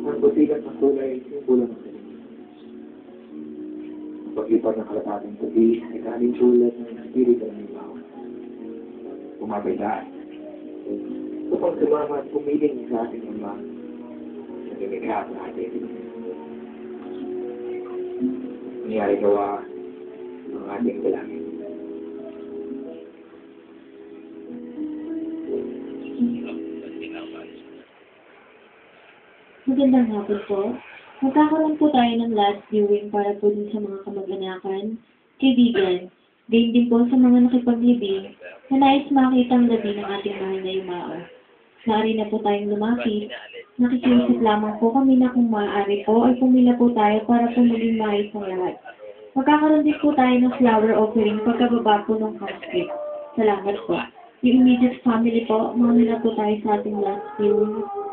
Ang pusikat ng kulay, simbolo ng salimuot. Ang paglipat ng kalapating puti ay kaling sulat ng espiritu ng ibaw. Pumapaitaan. Upang sumama at pumiling sa ating Ama na lumikha sa atin. Nangyari gawa ng ating dalangin. Magandang hapon po. Magkakaroon po tayo ng last viewing para po din sa mga kamag-anakan, kaibigan, gayon din po sa mga nakipaglibing na nais makita ang gabi ng ating mahal na yumao. Maaari na po tayong lumapit. Nakikiusap lamang po kami na kung maaari po ay pumila po tayo para po maging maayos ang lahat. Magkakaroon din po tayo ng flower offering pagkababa po ng casket. Salamat po. Yung immediate family po, mga na po tayo sa ating last viewing.